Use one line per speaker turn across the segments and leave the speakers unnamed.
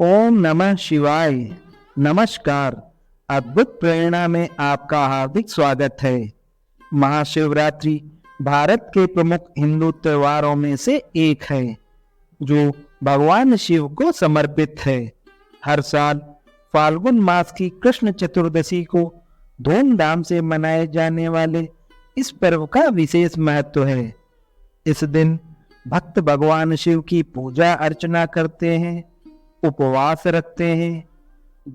ओम नमः शिवाय। नमस्कार। अद्भुत प्रेरणा में आपका हार्दिक स्वागत है। महाशिवरात्रि भारत के प्रमुख हिंदू त्योहारों में से एक है जो भगवान शिव को समर्पित है। हर साल फाल्गुन मास की कृष्ण चतुर्दशी को धूमधाम से मनाए जाने वाले इस पर्व का विशेष महत्व है। इस दिन भक्त भगवान शिव की पूजा अर्चना करते हैं, उपवास रखते हैं,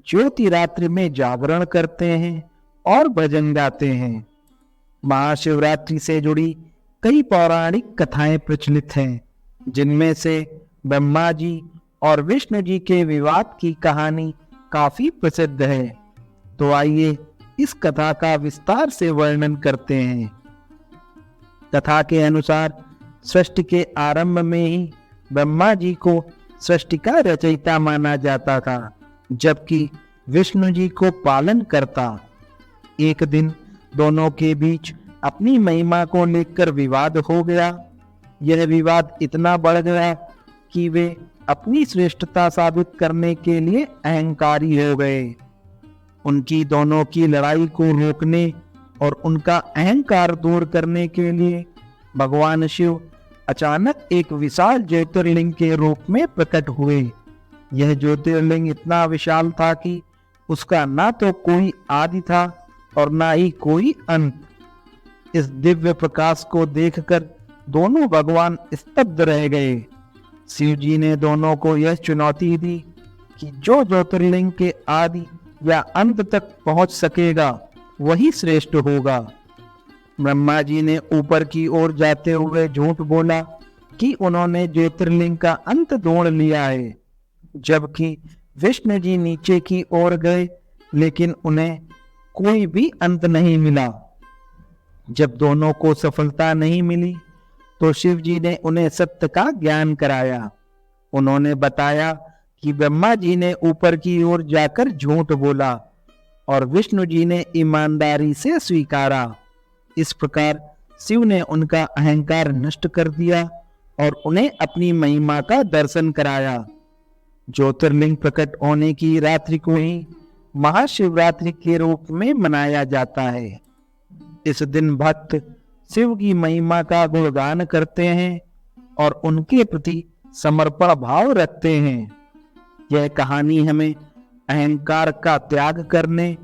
ज्योति रात्रि में जागरण करते हैं और भजन गाते हैं। महाशिवरात्रि से जुड़ी कई पौराणिक कथाएं प्रचलित हैं, जिनमें से ब्रह्मा जी और विष्णु जी के विवाद की कहानी काफी प्रसिद्ध है। तो आइए इस कथा का विस्तार से वर्णन करते हैं। कथा के अनुसार सृष्टि के आरंभ में ही ब्रह्मा जी को सृष्टि का रचयिता माना जाता था, जबकि विष्णु जी को पालन करता। एक दिन दोनों के बीच अपनी महिमा को लेकर विवाद हो गया। यह विवाद इतना बढ़ गया कि वे अपनी श्रेष्ठता साबित करने के लिए अहंकारी हो गए। उनकी दोनों की लड़ाई को रोकने और उनका अहंकार दूर करने के लिए भगवान शिव अचानक एक विशाल ज्योतिर्लिंग के रूप में प्रकट हुए। यह ज्योतिर्लिंग इतना विशाल था कि उसका ना तो कोई आदि था और ना ही कोई अंत। इस दिव्य प्रकाश को देखकर दोनों भगवान स्तब्ध रह गए। शिव जी ने दोनों को यह चुनौती दी कि जो ज्योतिर्लिंग के आदि या अंत तक पहुंच सकेगा वही श्रेष्ठ होगा। ब्रह्मा जी ने ऊपर की ओर जाते हुए झूठ बोला कि उन्होंने ज्योतिर्लिंग का अंत ढूंढ लिया है, जबकि विष्णु जी नीचे की ओर गए लेकिन उन्हें कोई भी अंत नहीं मिला। जब दोनों को सफलता नहीं मिली तो शिव जी ने उन्हें सत्य का ज्ञान कराया। उन्होंने बताया कि ब्रह्मा जी ने ऊपर की ओर जाकर झूठ बोला और विष्णु जी ने ईमानदारी से स्वीकारा। इस प्रकार शिव ने उनका अहंकार नष्ट कर दिया और उन्हें अपनी महिमा का दर्शन कराया। ज्योतिर्लिंग प्रकट होने की रात्रि को ही महाशिवरात्रि के रूप में मनाया जाता है। इस दिन भक्त शिव की महिमा का गुणगान करते हैं और उनके प्रति समर्पण भाव रखते हैं। यह कहानी हमें अहंकार का त्याग करने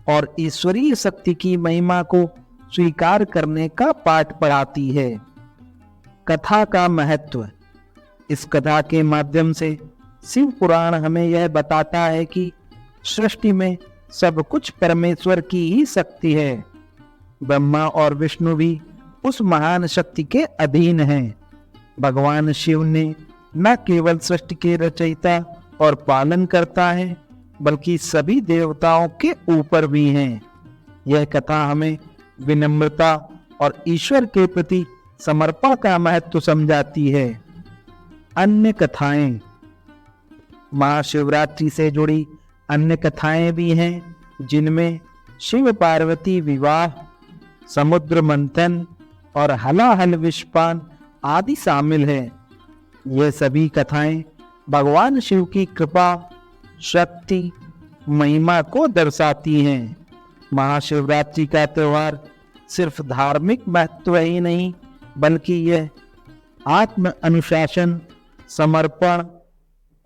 और ईश्वरीय शक्ति की महिमा को स्वीकार करने का पाठ पढ़ाती है। कथा का महत्व। इस कथा के माध्यम से शिव पुराण हमें यह बताता है कि सृष्टि में सब कुछ परमेश्वर की ही शक्ति है। ब्रह्मा और विष्णु भी उस महान शक्ति के अधीन हैं। भगवान शिव ने न केवल सृष्टि के रचयिता और पालन करता है, बल्कि सभी देवताओं के ऊपर भी हैं। यह कथा हमें विनम्रता और ईश्वर के प्रति समर्पण का महत्व समझाती है। अन्य कथाएं। महाशिवरात्रि से जुड़ी अन्य कथाएं भी हैं, जिनमें शिव पार्वती विवाह, समुद्र मंथन और हलाहल विषपान आदि शामिल है। ये सभी कथाएं भगवान शिव की कृपा, शक्ति, महिमा को दर्शाती हैं। महाशिवरात्रि का त्योहार सिर्फ धार्मिक महत्व ही नहीं, बल्कि यह आत्म अनुशासन, समर्पण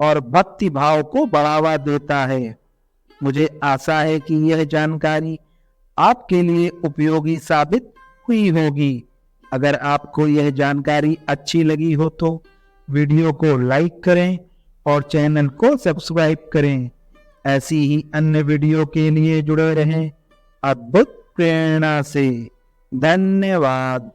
और भक्ति भाव को बढ़ावा देता है। मुझे आशा है कि यह जानकारी आपके लिए उपयोगी साबित हुई होगी। अगर आपको यह जानकारी अच्छी लगी हो तो वीडियो को लाइक करें और चैनल को सब्सक्राइब करें। ऐसी ही अन्य वीडियो के लिए जुड़े रहें अद्भुत प्रेरणा से। धन्यवाद।